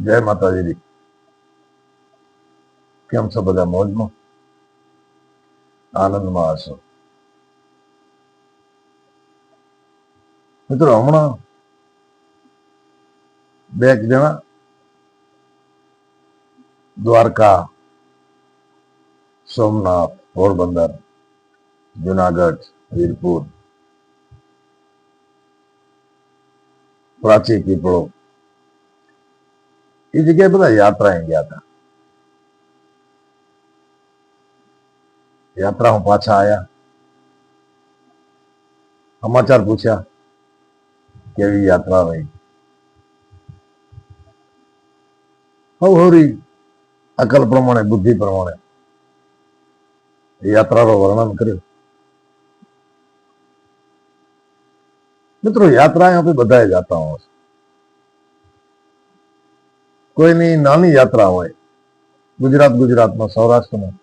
જય માતાજી. કેમ છો બધા? મોજમાં, આનંદમાં હશો? મિત્રો, હમણાં બે જણા દ્વારકા, સોમનાથ, પોરબંદર, જુનાગઢ, વીરપુર, પ્રાચી, પીપળો એ જગ્યાએ બધા યાત્રાએ ગયા હતા. યાત્રામાં પાછા આવ્યા, સમાચાર પૂછ્યા, કેવી યાત્રા રહી. હવહરી અકલ પ્રમાણે, બુદ્ધિ પ્રમાણે યાત્રાનું વર્ણન કર્યું. મિત્રો, યાત્રા આપણે બધા જતા હોય. કોઈની નાની યાત્રા હોય, ગુજરાતમાં, સૌરાષ્ટ્રમાં.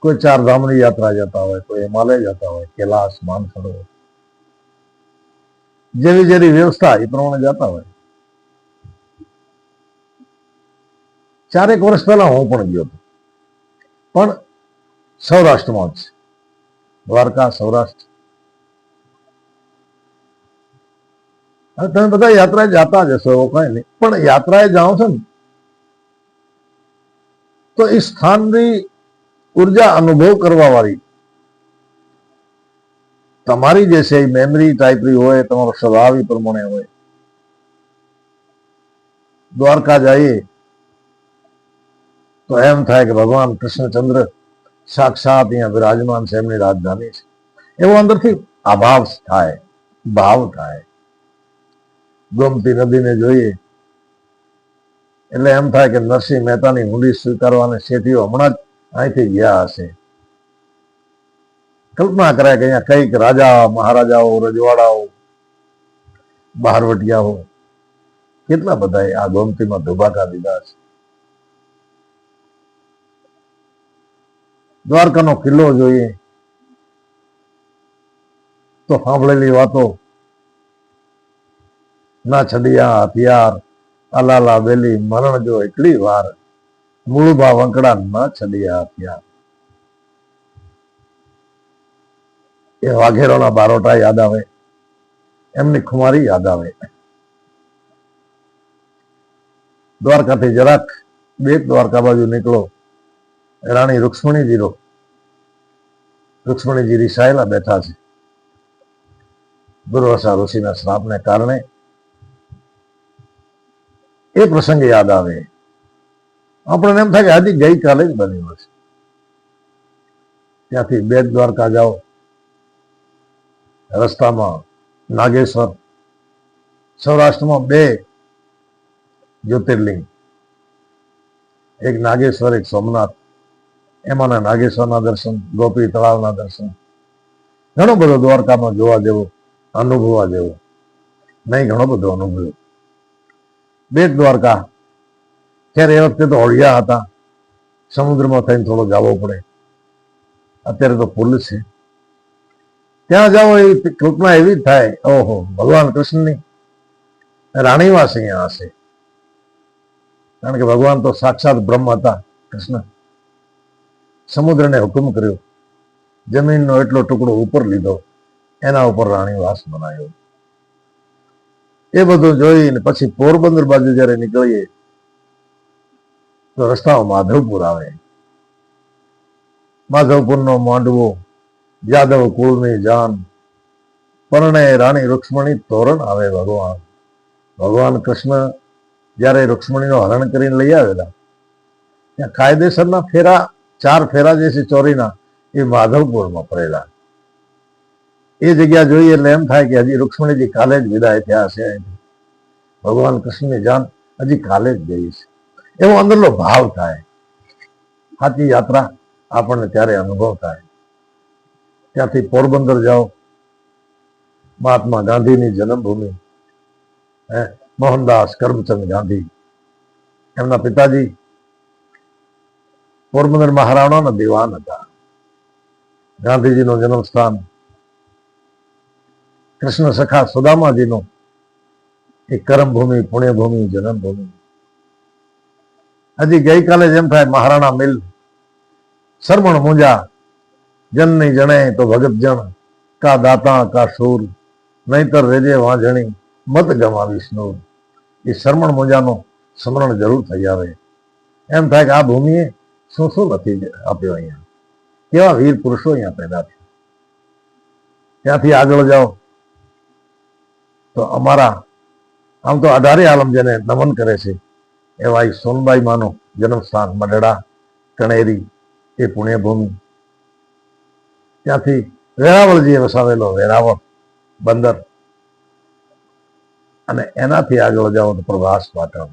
કોઈ ચાર ધામની યાત્રા જતા હોય, કોઈ હિમાલય જતા હોય, કૈલાસ, માનસરોવર, જેવી વ્યવસ્થા એ પ્રમાણે જતા હોય. 4 વર્ષ પહેલા હું પણ ગયો હતો, પણ સૌરાષ્ટ્રમાં જ, દ્વારકા, સૌરાષ્ટ્ર. તમે બધા યાત્રાએ જતા જ હશો, એવું કઈ નહીં, પણ યાત્રાએ જાઓ છો ને તો એ સ્થાનની ઉર્જા અનુભવ કરવા વાળી તમારી જે છે એ મેમરી ટાઈપની હોય, તમારો સ્વભાવ એ પ્રમાણે હોય. દ્વારકા જઈએ તો એમ થાય કે ભગવાન કૃષ્ણચંદ્ર સાક્ષાત અહીંયા વિરાજમાન છે, એમની રાજધાની છે, એવો અંદરથી આભાવ થાય, ભાવ થાય. ગોમતી નદીને જોઈએ એટલે એમ થાય કે નરસિંહ મહેતાની હુંડી સ્વીકારવાને શેઠીઓ હમણાં જ અહીંથી ગયા હશે. કલ્પના કરાય કે અહીંયા કઈક રાજા, મહારાજાઓ, રજવાડાઓ, બહારવટિયાઓ કેટલા બધા આ ગોમતીમાં ધુબાકા દીધા છે. દ્વારકાનો કિલ્લો જોઈએ તો સાંભળેલી વાતો, ના છડિયા હથિયાર, અલાલા બેલી મરણ જો એટલી વાર, મૂળભા વંકડા ના છડિયા હથિયાર. એ વાઘેરોના બારોટા યાદ આવે, એમની ખુમારી યાદ આવે. દ્વારકાથી જરાક બેટ દ્વારકા બાજુ નીકળો, રાણી રૂક્ષ્મણીજી રિસાયેલા બેઠા છે. દુર્વાસા ઋષિના શ્રાપને કારણે એ પ્રસંગ યાદ આવે. આપણને એમ થાય કે હજી ગઈકાલે જ બન્યું હશે. ત્યાંથી બેટ દ્વારકા જાઓ, રસ્તામાં નાગેશ્વર, સૌરાષ્ટ્રમાં 2 જ્યોતિર્લિંગ, એક નાગેશ્વર, એક સોમનાથ. એમાંના નાગેશ્વરના દર્શન, ગોપી તળાવના દર્શન, ઘણો બધો દ્વારકામાં જોવા જેવો, અનુભવવા જેવો નહીં, ઘણો બધો અનુભવ્યો. બેટ દ્વારકા ત્યારે એ વખતે તો હોળિયા હતા, સમુદ્રમાં થઈને થોડો જવો પડે. અત્યારે તો પુલ છે. ત્યાં જાઓ એ કલ્પના એવી જ થાય, ઓહો, ભગવાન કૃષ્ણની રાણીવાસ અહીંયા હશે. કારણ કે ભગવાન તો સાક્ષાત બ્રહ્મ હતા કૃષ્ણ. સમુદ્રને હુકમ કર્યો, જમીનનો એટલો ટુકડો ઉપર લીધો, એના ઉપર રાણીવાસ બનાવ્યો. એ બધું જોઈને પછી પોરબંદર બાજુ જયારે નીકળીએ તો રસ્તામાં માધવપુર આવે. માધવપુરનો માંડવો, યાદવ કુળની જાન, પરણે રાણી રૂક્ષ્મણી તોરણ આવે. ભગવાન કૃષ્ણ જયારે રૂક્ષ્મણીનો હરણ કરીને લઈ આવેલા, ત્યાં કાયદેસરના ફેરા, 4 ફેરા જે છે ચોરીના, એ માધવપુરમાં પડેલા. એ જગ્યા જોઈએ એટલે એમ થાય કે હજી રૂક્ષ્મણીજી કાલે જ વિદાય થયા છે. ભગવાન કૃષ્ણની જાન હજી કાલે જ ગઈ છે, એવો અંદરનો ભાવ થાય. સાચી યાત્રા આપણને ત્યારે અનુભવ થાય. ત્યાંથી પોરબંદર જાઓ, મહાત્મા ગાંધીની જન્મભૂમિ, મોહનદાસ કરમચંદ ગાંધી, એમના પિતાજી પોરબંદર મહારાણાના દિવાન હતા. ગાંધીજીનું જન્મસ્થાન, કૃષ્ણ સખા સુદામાજીનું એ કર્મભૂમિ, પુણ્યભૂમિ, જન્મભૂમિ. હજી ગઈકાલે જ એમ થાય મહારાણા મિલ શરમણ મુંજા જન નહીં જણે તો ભગત જણ કા દાતા કા શૂર નહીતર રેજે વાંઝણી મત ગમાવીશ નૂર. એ શરમણ મુંજાનું સ્મરણ જરૂર થઈ આવે. એમ થાય કે આ ભૂમિએ શું શું નથી આપ્યો, અહીંયા કેવા વીર પુરુષો અહીંયા પેદા થયા. ત્યાંથી આગળ જાઓ તો અમારા આમ તો 18 આલમ જેને નમન કરે છે એવા સોનબાઈ માનું જન્મસ્થાન મઢડા કણેરી એ પુણ્યભૂમિ. ત્યાંથી વેરાવળજીએ વસાવેલો વેરાવળ બંદર, અને એનાથી આગળ જાઓ તો પ્રભાસ પાટણ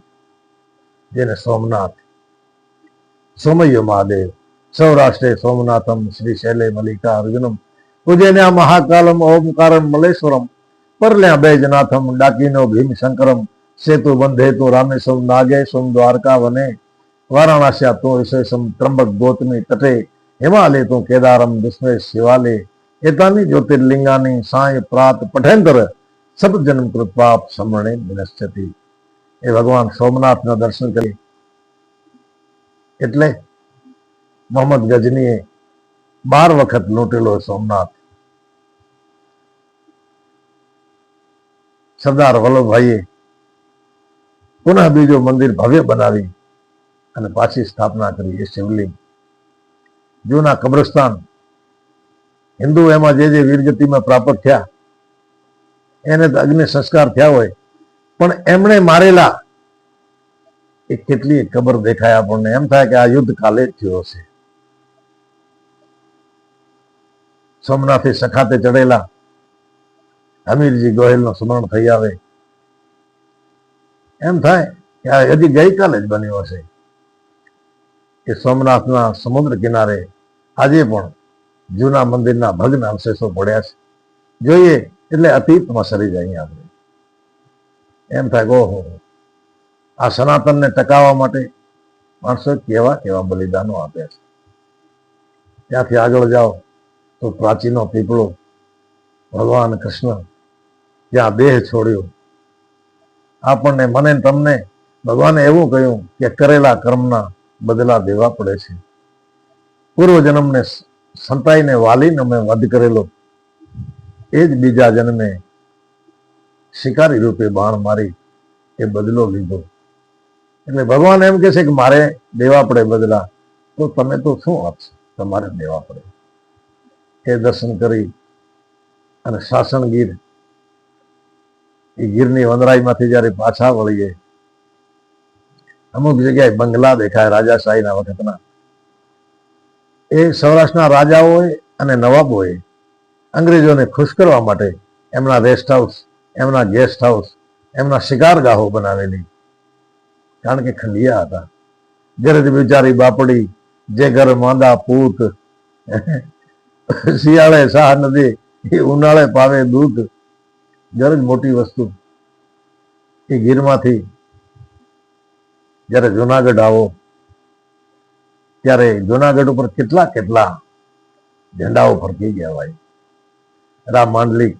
જેને સોમનાથ સોમૈયો મહાદેવ સૌરાષ્ટ્રે સોમનાથમ શ્રી શૈલે મલ્લિકા અર્જુનમ ઉજ્જૈન્યા મહાકાલમ ઓમકારમ મલેશ્વરમ પરલ્યા બૈજનાથમ ડાકીનો ભીમશંકરમ સેતુ બંધે તો રામેશ્વમ નાગેશમ દ્વારકા વને વારાણસ્યા તો વિશેષમ ત્રંબક ગોતમી તટે હિમાલય તો કેદારમ દુષ્મે શિવાલે એતાની જ્યોતિર્લિંગાની સાંય પ્રાત પઠેન્દ્ર સબ જન્મ કૃપાપ સમરણે વિનશ્યતિ. એ ભગવાન સોમનાથના દર્શન કરી એટલે મોહમ્મદ ગજનીએ 12 વખત લૂંટેલો સોમનાથ. સરદાર વલ્લભભાઈએ પુનઃ બીજું મંદિર ભવ્ય બનાવી અને પાછી સ્થાપના કરી. એ શિવલિંગ જૂના કબ્રસ્તાન હિન્દુ એમાં જે વીરગતિમાં પ્રાપ્ત થયા એને તો અગ્નિ સંસ્કાર થયા હોય, પણ એમણે મારેલા એ કેટલી કબર દેખાય આપણને. એમ થાય કે આ યુદ્ધ કાલે જ થયો છે. સોમનાથે સખાતે ચડેલા હમીરજી ગોહિલનું સ્મરણ થઈ આવે. એમ થાય કે આ હજી ગઈકાલે જ બન્યો હશે. એ સોમનાથના સમુદ્ર કિનારે આજે પણ જૂના મંદિરના ભગ્ન અવશેષો પડ્યા છે. જોઈએ એટલે અતીતમાં સરી જાય. આપણે એમ થાય ઓહો, આ સનાતનને ટકાવવા માટે માણસો કેવા કેવા બલિદાનો આપ્યા છે. ત્યાંથી આગળ જાઓ તો પ્રાચીનો પીપળો ભગવાન કૃષ્ણ જ્યાં દેહ છોડ્યો. આપણને મને તમને ભગવાને એવું કહ્યું કે કરેલા કર્મના બદલા દેવા પડે છે. પૂર્વ જન્મને સંતાઈને વાલીને અમે વધ કરેલો, એ જ બીજા જન્મે શિકારી રૂપે બાણ મારી એ બદલો લીધો. એટલે ભગવાન એમ કહે છે કે મારે દેવા પડે બદલા, તો તમે તો શું આપશો, તમારે દેવા પડે. એ દર્શન કરી અને સાસણગીર એ ગીરની વનરાઈમાંથી જયારે પાછા વળીએ, અમુક જગ્યાએ બંગલા દેખાય રાજાશાહીના વખતના. એ સૌરાષ્ટ્રના રાજાઓએ અને નવાબોએ અંગ્રેજોને ખુશ કરવા માટે એમના રેસ્ટ હાઉસ, એમના ગેસ્ટ હાઉસ, એમના શિકારગાહો બનાવેલી. કારણ કે ખંડિયા હતા. ગરજ બિચારી બાપડી, જે ઘર માંદા પૂત, શિયાળે શાહ નદી, એ ઉનાળે પાવે દૂધ. ગરજ મોટી વસ્તુ. એ ગીરમાંથી જયારે જુનાગઢ આવો ત્યારે જુનાગઢ ઉપર કેટલા કેટલા ઝંડાઓ ફરકી ગયા ભાઈ. રા માંડલિક,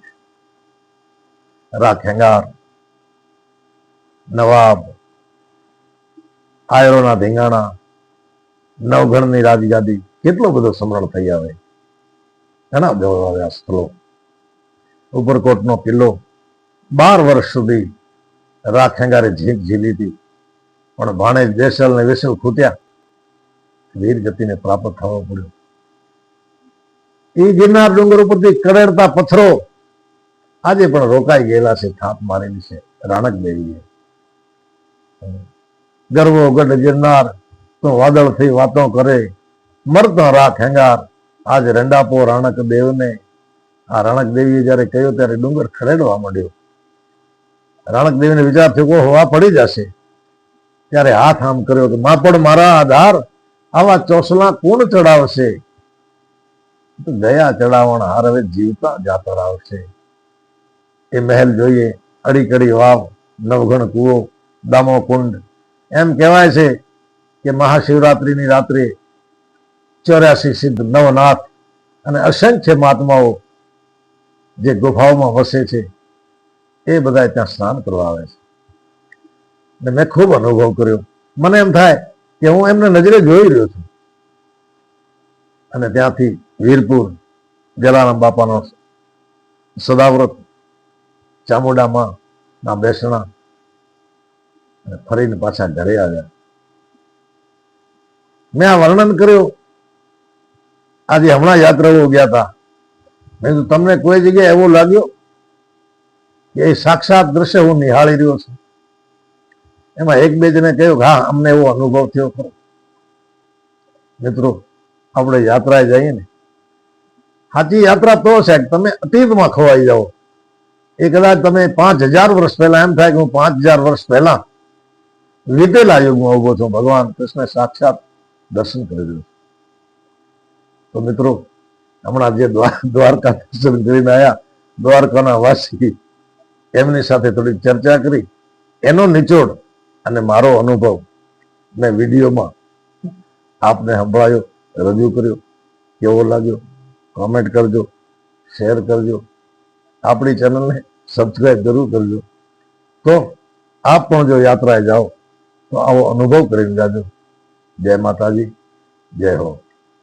રા ખેંગાર, નવાબ, આયરોના ધીંગાણા, નવગણની રાજગાદી, કેટલો બધો સમરણ થઈ આવે. ઘણા દેવાયા સ્થળો. ઉપરકોટનો કિલ્લો 12 વર્ષ સુધી રા ખેંગારે જીત ઝીલી હતી, પણ ભાણેજ દેસલ ને વેસલ ખૂટ્યા, વીર ગતિને પ્રાપ્ત થવો પડ્યો. એ ગિરનાર ડુંગર ઉપરથી કરેડતા પથ્થરો આજે પણ રોકાઈ ગયેલા છે. થાપ મારેલી છે રાણક દેવીએ. ગરવો ગઢ ગિરનાર તો વાદળ થઈ વાતો કરે, મરતો રા ખેંગાર આજ રંડાપો રાણક દેવને. આ રાણક દેવીએ જયારે કહ્યું ત્યારે ડુંગર ખરેડવા માંડ્યો. રાણક દેવીને વિચાર થયો કે આ પડી જશે. ત્યારે હાથ આમ કર્યો કે માપડ મારા આધાર, આવા ચોસલા કોણ ચડાવશે. ગયા ચડાવણ હાર હવે જીવતા જાતર આવશે. એ મહેલ જોઈએ, અડીકડી વાવ, નવઘણ કુવો, દામો કુંડ. એમ કહેવાય છે કે મહાશિવરાત્રીની રાત્રે 84 સિદ્ધ નવનાથ અને અસંખ્ય મહાત્માઓ જે ગુફાઓમાં વસે છે એ બધા ત્યાં સ્નાન કરવા આવે છે. મેં ખૂબ અનુભવ કર્યો. મને એમ થાય કે હું એમને નજરે જોઈ રહ્યો છું. અને ત્યાંથી વીરપુર જલારામ બાપાનો સદાવ્રત, ચામુંડામાં ના બેસણા, અને ફરીને પાછા ઘરે આવ્યા. મેં આ વર્ણન કર્યું. આજે હમણાં યાત્રાઓ ગયા હતા. મેં કીધું તમને કોઈ જગ્યાએ એવો લાગ્યો કે એ સાક્ષાત દ્રશ્ય હું નિહાળી રહ્યો છું? એમાં એક બે જણે કહ્યું હા અમને એવો અનુભવ થયો ખરો. મિત્રો, આપણે યાત્રાએ જઈએ ને, સાચી યાત્રા તો છે કે તમે અતીતમાં ખોવાઈ જાઓ. એ કદાચ તમે 5000 વર્ષ પહેલા, એમ થાય કે હું 5000 વર્ષ પહેલા વીતેલા યુગમાં ઉભો છું, ભગવાન કૃષ્ણ સાક્ષાત દર્શન કરી રહ્યો. તો મિત્રો, હમણાં જે દ્વારકા દર્શન કરીને આવ્યા, દ્વારકાના વાસી, એમની સાથે થોડી ચર્ચા કરી. એનો નિચોડ અને મારો અનુભવ મેં વિડીયોમાં આપને સંભળાયો, રજૂ કર્યો. કેવો લાગ્યો કોમેન્ટ કરજો, શેર કરજો, આપણી ચેનલને સબસ્ક્રાઈબ જરૂર કરજો. તો આપ પણ જો યાત્રાએ જાઓ તો આવો અનુભવ કરીને જાજો. જય માતાજી, જય હો.